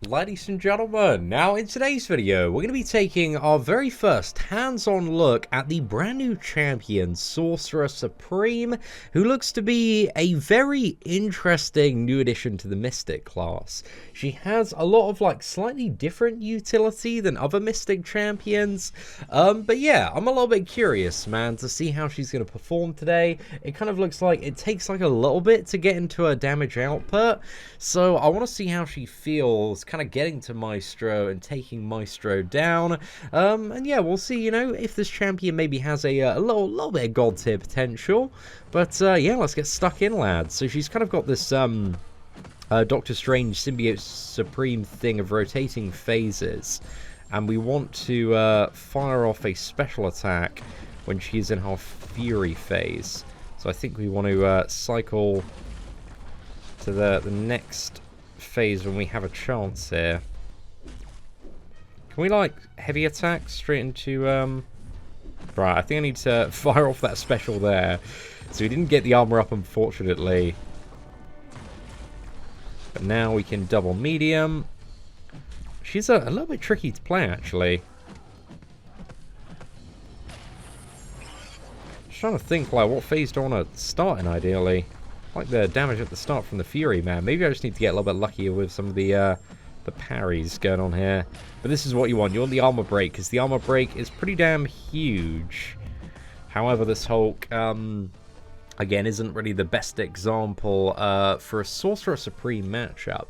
ladies and gentlemen. Now in today's video we're going to be taking our very first hands-on look at the brand new Champion Sorcerer Supreme, who looks to be a very interesting new addition to the Mystic class. She has a lot of like slightly different utility than other Mystic champions, but yeah, I'm a little bit curious, man, to see how she's going to perform today. It kind of looks like it takes like a little bit to get into her damage output, so I want to see how she feels kind of getting to Maestro and taking Maestro down. And yeah, we'll see, you know, if this champion maybe has a little bit of god tier potential. But yeah, let's get stuck in, lads. So she's kind of got this Doctor Strange Symbiote Supreme thing of rotating phases, and we want to fire off a special attack when she's in her Fury phase. So I think we want to cycle to the next phase when we have a chance here. Can we like heavy attack straight into right, I think I need to fire off that special there. So we didn't get the armor up, unfortunately, but now we can double medium. She's a little bit tricky to play, actually. Just trying to think like what phase do I want to start in ideally. Like the damage at the start from the Fury, man. Maybe I just need to get a little bit luckier with some of the parries going on here. But this is what you want. You want the armor break, because the armor break is pretty damn huge. However, this Hulk, again, isn't really the best example for a Sorcerer Supreme matchup.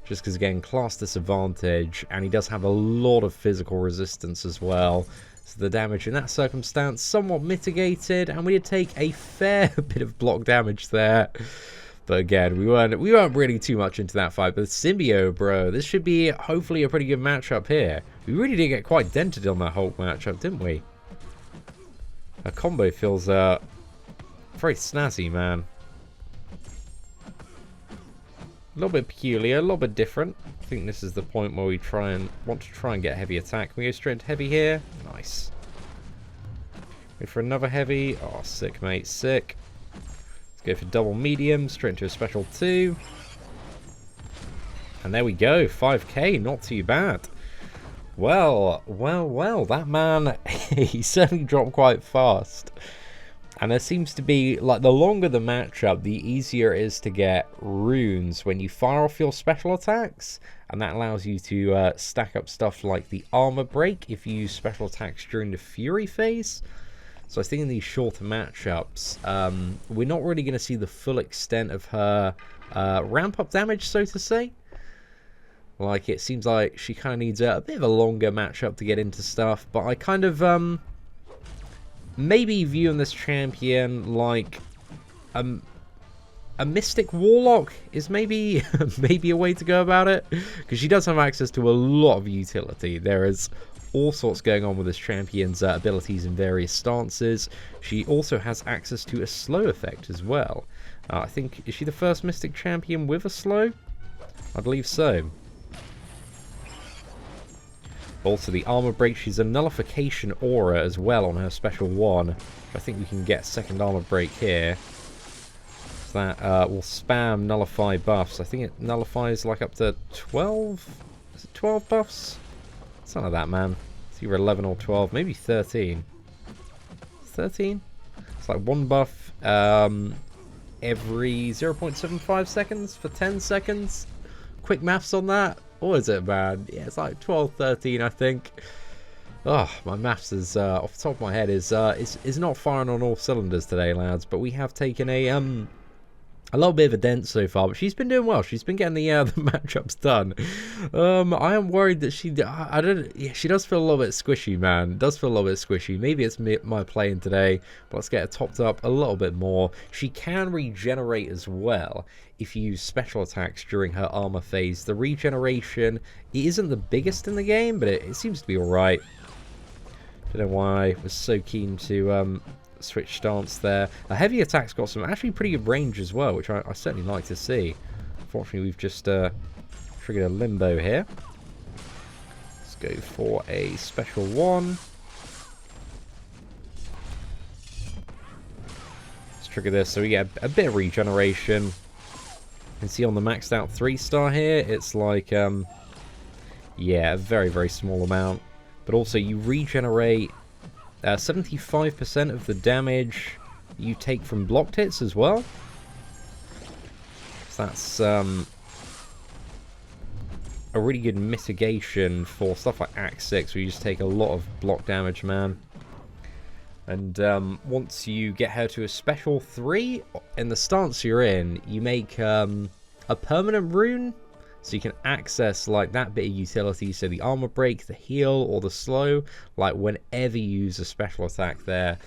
Just because, again, class disadvantage, and he does have a lot of physical resistance as well. So the damage in that circumstance somewhat mitigated, and we did take a fair bit of block damage there. But again, we weren't really too much into that fight. But Symbiote, bro, this should be hopefully a pretty good matchup here. We really did get quite dented on that Hulk matchup, didn't we? A combo feels very snazzy, man. A little bit peculiar, a little bit different. I think this is the point where we want to try and get heavy attack. Can we go straight into heavy here? Nice. Wait for another heavy. Oh, sick, mate, sick. Let's go for double medium, straight into a special 2. And there we go, 5k, not too bad. Well, that man, he certainly dropped quite fast. And there seems to be, like, the longer the matchup, the easier it is to get runes when you fire off your special attacks. And that allows you to stack up stuff like the armor break if you use special attacks during the Fury phase. So I think in these shorter matchups, we're not really going to see the full extent of her ramp-up damage, so to say. Like, it seems like she kind of needs a bit of a longer matchup to get into stuff. But I kind of... maybe viewing this champion like a Mystic Warlock is maybe maybe a way to go about it, because she does have access to a lot of utility. There is all sorts going on with this champion's abilities in various stances. She also has access to a slow effect as well. I think, is she the first Mystic champion with a slow? I believe so. Also, the armor break, she's a nullification aura as well on her special 1. I think we can get second armor break here. So that will spam nullify buffs. I think it nullifies like up to 12? Is it 12 buffs? It's not like that, man. It's either 11 or 12, maybe 13. 13? It's like 1 buff every 0.75 seconds for 10 seconds. Quick maths on that. What is it, man? Yeah, it's like 12, 13, I think. Oh, my maths is, off the top of my head, is not firing on all cylinders today, lads. But we have taken a little bit of a dent so far, but she's been doing well. She's been getting the matchups done. I am worried that she does feel a little bit squishy, man. It does feel a little bit squishy. Maybe it's my playing today, but let's get her topped up a little bit more. She can regenerate as well if you use special attacks during her armor phase. The regeneration, it isn't the biggest in the game, but it seems to be alright. Don't know why I was so keen to switch stance there. A heavy attack's got some actually pretty good range as well, which I certainly like to see. Unfortunately, we've just triggered a limbo here. Let's go for a special 1. Let's trigger this so we get a bit of regeneration. You can see on the maxed out 3-star here, it's like Yeah, a very, very small amount. But also you regenerate 75% of the damage you take from blocked hits as well. So that's a really good mitigation for stuff like Act 6, where you just take a lot of block damage, man. And once you get her to a special 3, in the stance you're in, you make a permanent rune, so you can access like that bit of utility, so the armor break, the heal, or the slow, like whenever you use a special attack there.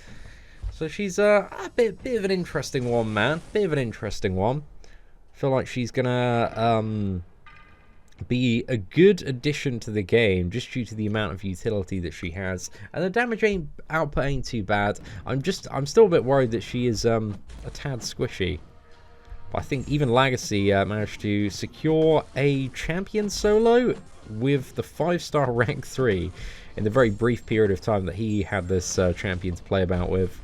So she's a bit of an interesting one, man. Bit of an interesting one. I feel like she's gonna be a good addition to the game, just due to the amount of utility that she has, and the damage output ain't too bad. I'm still a bit worried that she is a tad squishy, but I think even Legacy managed to secure a champion solo with the 5-star rank 3 in the very brief period of time that he had this champion to play about with.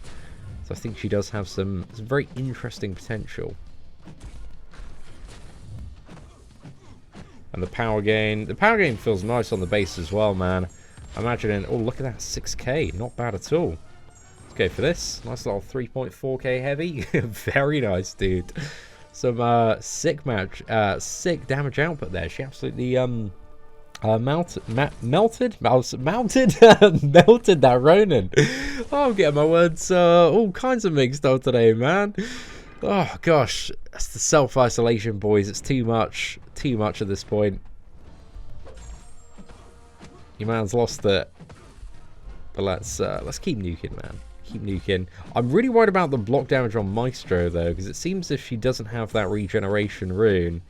So I think she does have some very interesting potential. And the power gain feels nice on the base as well, man. I'm imagining, oh, look at that, 6k, not bad at all. Let's go for this. Nice little 3.4k heavy. Very nice, dude. Some sick damage output there. She absolutely melted that Ronin. Oh, I'm getting my words all kinds of mixed up today, man. Oh gosh, that's the self-isolation, boys. It's too much at this point. Your man's lost it. But let's keep nuking, man. Keep nuking. I'm really worried about the block damage on Maestro though, because it seems if she doesn't have that regeneration rune,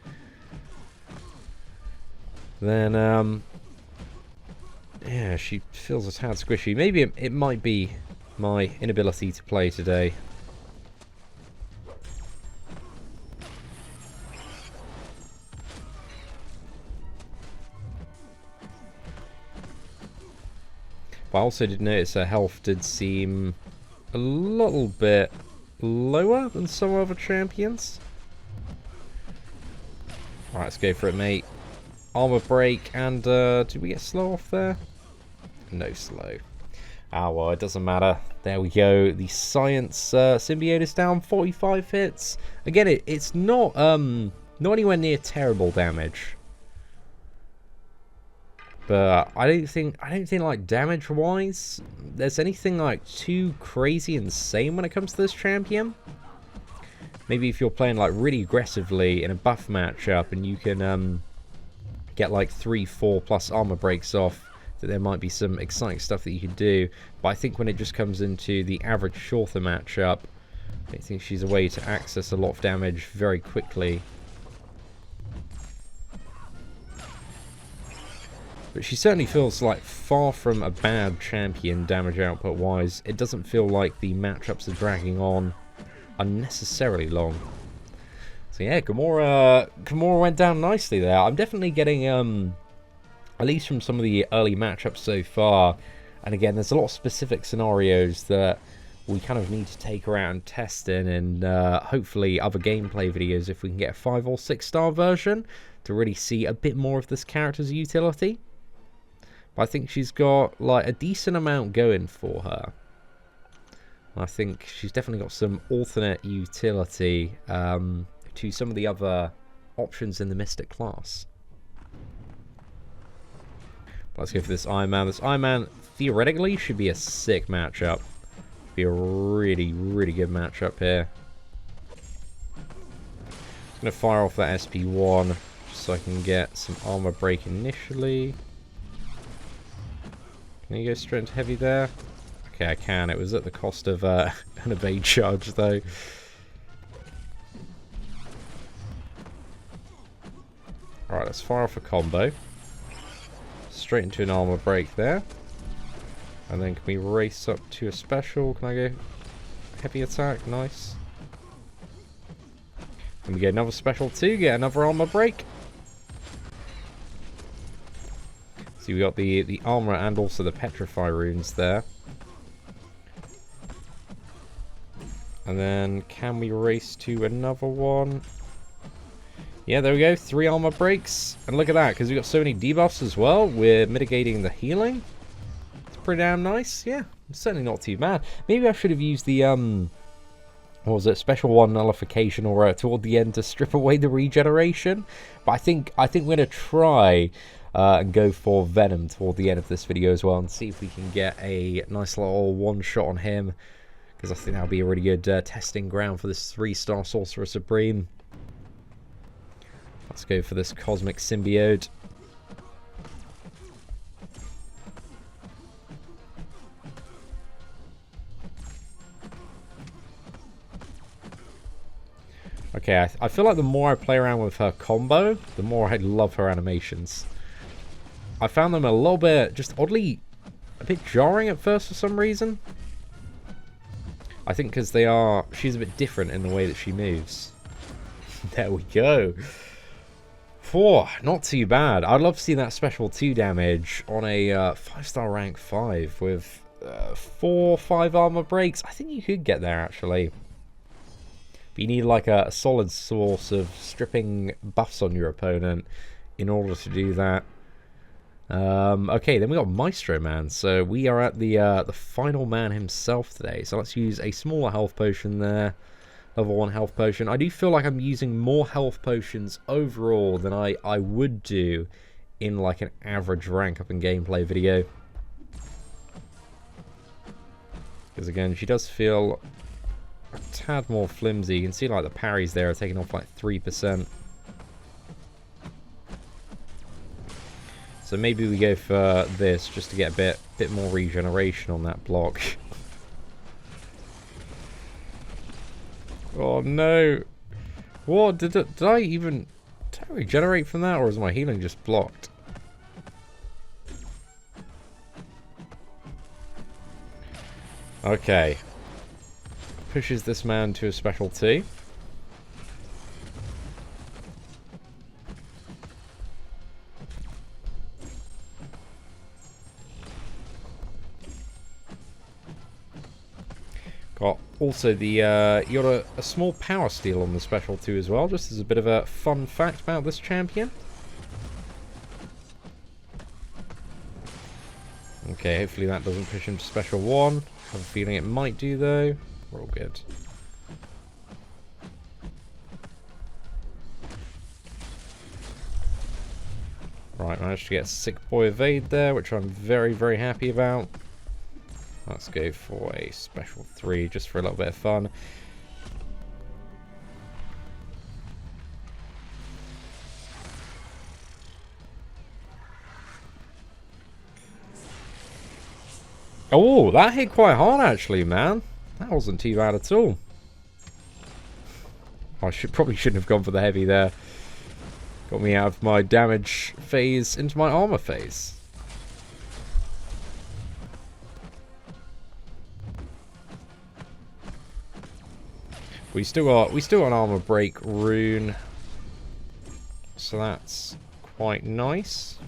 then yeah, she feels a tad squishy. Maybe it might be my inability to play today. But I also did notice her health did seem a little bit lower than some other champions. Alright, let's go for it, mate. Armor break, and did we get slow off there? No slow. Ah, well, it doesn't matter. There we go. The science symbiote is down 45 hits. Again, it's not anywhere near terrible damage. But I don't think like damage wise there's anything like too crazy insane when it comes to this champion. Maybe if you're playing like really aggressively in a buff matchup and you can get like 3-4 plus armor breaks off, that there might be some exciting stuff that you can do. But I think when it just comes into the average shorter matchup, I think she's a way to access a lot of damage very quickly. But she certainly feels like far from a bad champion damage output wise. It doesn't feel like the matchups are dragging on unnecessarily long. So yeah, Gamora went down nicely there. I'm definitely getting, at least from some of the early matchups so far, and again, there's a lot of specific scenarios that we kind of need to take her out and test in, and hopefully other gameplay videos if we can get a 5 or 6 star version to really see a bit more of this character's utility. But I think she's got like a decent amount going for her. I think she's definitely got some alternate utility to some of the other options in the Mystic class. Let's go for this Iron Man. This Iron Man theoretically should be a sick matchup. Be a really, really good matchup here. I'm going to fire off that SP1 just so I can get some armor break initially. Can you go straight into heavy there? Okay, I can. It was at the cost of an evade charge, though. Alright, let's fire off a combo. Straight into an armor break there. And then can we race up to a special? Can I go heavy attack? Nice. Can we get another special too? Get another armor break. So we got the armor and also the petrify runes there. And then can we race to another one? Yeah, there we go. 3 armor breaks. And look at that, because we've got so many debuffs as well. We're mitigating the healing. It's pretty damn nice. Yeah, certainly not too bad. Maybe I should have used the, what was it, special one nullification or toward the end to strip away the regeneration. But I think we're going to try and go for Venom toward the end of this video as well and see if we can get a nice little one-shot on him. Because I think that'll be a really good testing ground for this 3-star Sorcerer Supreme. Let's go for this Cosmic Symbiote. Okay, I feel like the more I play around with her combo, the more I love her animations. I found them a little bit, just oddly, a bit jarring at first for some reason. I think because she's a bit different in the way that she moves. There we go. 4, not too bad. I'd love to see that special 2 damage on a 5-star rank 5 with 4 5 armor breaks. I think you could get there actually. But you need like a solid source of stripping buffs on your opponent in order to do that. Okay, then we got Maestro man. So we are at the final man himself today. So let's use a smaller health potion there. Level 1 health potion. I do feel like I'm using more health potions overall than I would do in like an average rank up in gameplay video. Because again, she does feel a tad more flimsy. You can see like the parries there are taking off like 3%. So maybe we go for this just to get a bit more regeneration on that block. Oh no! What did I even regenerate from that, or is my healing just blocked? Okay. Pushes this man to a special 2. Got also the you got a small power steal on the special 2 as well, just as a bit of a fun fact about this champion. Okay, hopefully that doesn't push him to special 1. I have a feeling it might do though. We're all good. Right, managed to get a sick boy evade there, which I'm very, very happy about. Let's go for a special 3 just for a little bit of fun. Oh, that hit quite hard actually, man. That wasn't too bad at all. I probably shouldn't have gone for the heavy there. Got me out of my damage phase into my armor phase. We still got an armor break rune, so that's quite nice.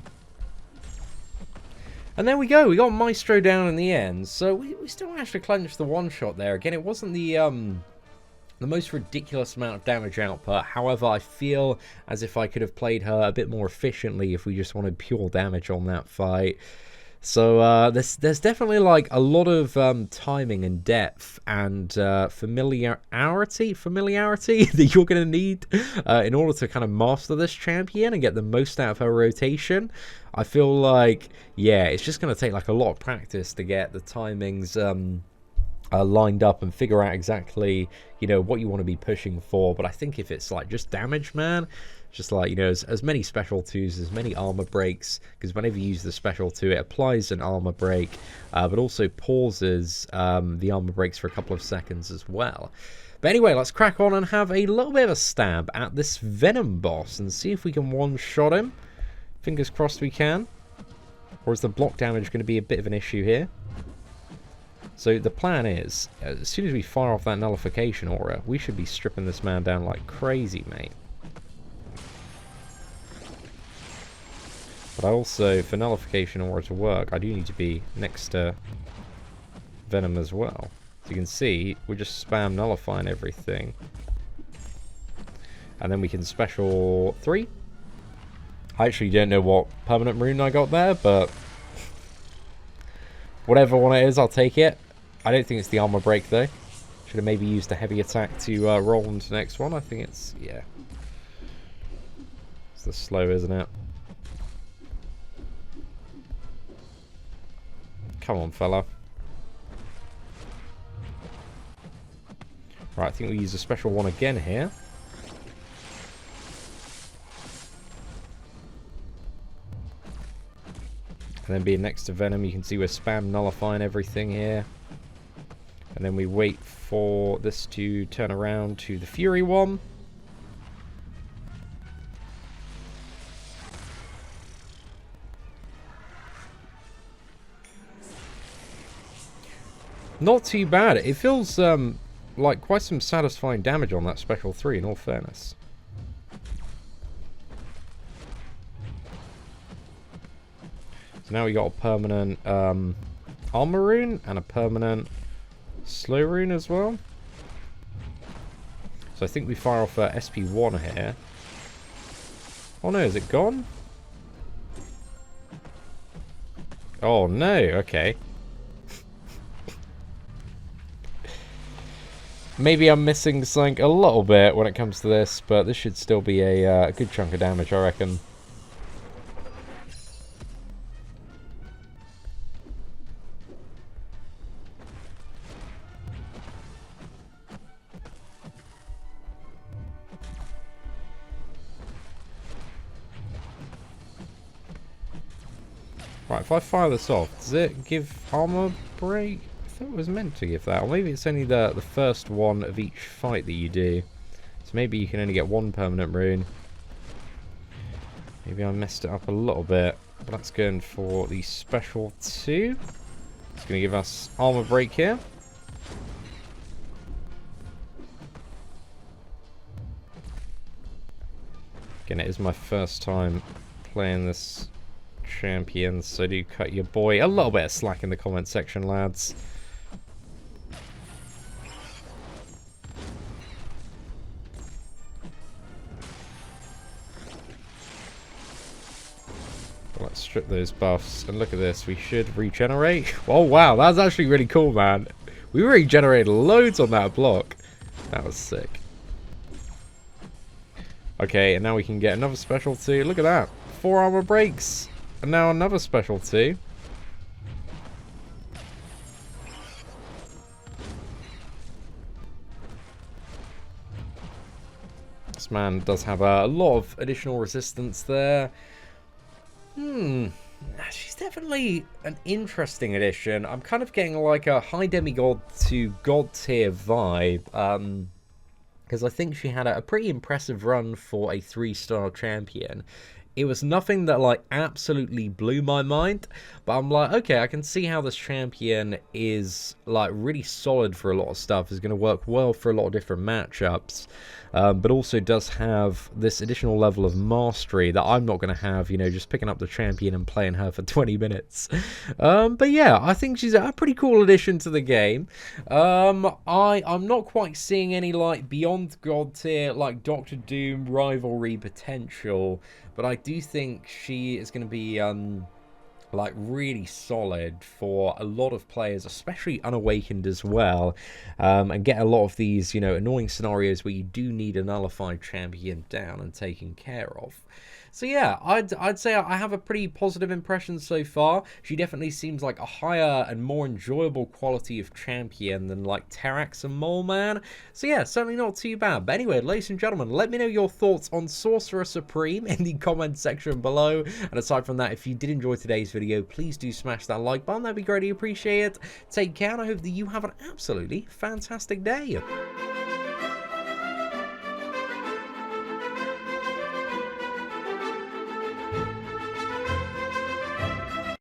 And there we go. We got Maestro down in the end, so we still managed to clench the one shot there. Again, it wasn't the most ridiculous amount of damage output. However, I feel as if I could have played her a bit more efficiently if we just wanted pure damage on that fight. So there's definitely like a lot of timing and depth and familiarity that you're going to need in order to kind of master this champion and get the most out of her rotation. I feel like, yeah, it's just going to take like a lot of practice to get the timings lined up and figure out exactly, you know, what you want to be pushing for. But I think if it's like just damage, man, just like, you know, as many special 2s, as many armor breaks, because whenever you use the special 2, it applies an armor break, but also pauses the armor breaks for a couple of seconds as well. But anyway, let's crack on and have a little bit of a stab at this Venom boss and see if we can one-shot him. Fingers crossed we can. Or is the block damage going to be a bit of an issue here? So the plan is, as soon as we fire off that nullification aura, we should be stripping this man down like crazy, mate. But I also, for nullification aura to work, I do need to be next to Venom as well. As you can see, we're just spam nullifying everything. And then we can special 3. I actually don't know what permanent rune I got there, but whatever one it is, I'll take it. I don't think it's the armor break though. Should have maybe used a heavy attack to roll into the next one. I think it's, yeah. It's the slow, isn't it? Come on, fella. Right, I think we use a special one again here. And then being next to Venom, you can see we're spam nullifying everything here. And then we wait for this to turn around to the Fury one. Not too bad. It feels like quite some satisfying damage on that special 3, in all fairness. So now we got a permanent armor rune and a permanent slow rune as well. So I think we fire off SP1 here. Oh no, is it gone? Oh no, okay. Maybe I'm missing something a little bit when it comes to this, but this should still be a good chunk of damage, I reckon. Right, if I fire this off, does it give armor break? I thought it was meant to give that. Or maybe it's only the first one of each fight that you do. So maybe you can only get one permanent rune. Maybe I messed it up a little bit. But that's going for the special 2. It's going to give us armor break here. Again, it is my first time playing this champion, so do cut your boy a little bit of slack in the comment section, lads. But let's strip those buffs and look at this. We should regenerate. Oh wow, that's actually really cool, man. We regenerated loads on that block. That was sick. Okay, and now we can get another special 2. Look at that, 4 armor breaks. And now another special 2. This man does have a lot of additional resistance there. She's definitely an interesting addition. I'm kind of getting like a high demigod to god tier vibe. Because I think she had a pretty impressive run for a 3-star champion. It was nothing that, like, absolutely blew my mind, but I'm like, okay, I can see how this champion is, like, really solid for a lot of stuff, is going to work well for a lot of different matchups, but also does have this additional level of mastery that I'm not going to have, you know, just picking up the champion and playing her for 20 minutes. But yeah, I think she's a pretty cool addition to the game. I'm not quite seeing any, like, beyond god tier, like, Doctor Doom rivalry potential, but I do think she is going to be, like, really solid for a lot of players, especially unawakened as well, and get a lot of these, you know, annoying scenarios where you do need a nullified champion down and taken care of. So yeah, I'd say I have a pretty positive impression so far. She definitely seems like a higher and more enjoyable quality of champion than like Terax and Mole Man. So yeah, certainly not too bad. But anyway, ladies and gentlemen, let me know your thoughts on Sorcerer Supreme in the comment section below. And aside from that, if you did enjoy today's video, please do smash that like button. That'd be greatly appreciated. Take care, and I hope that you have an absolutely fantastic day.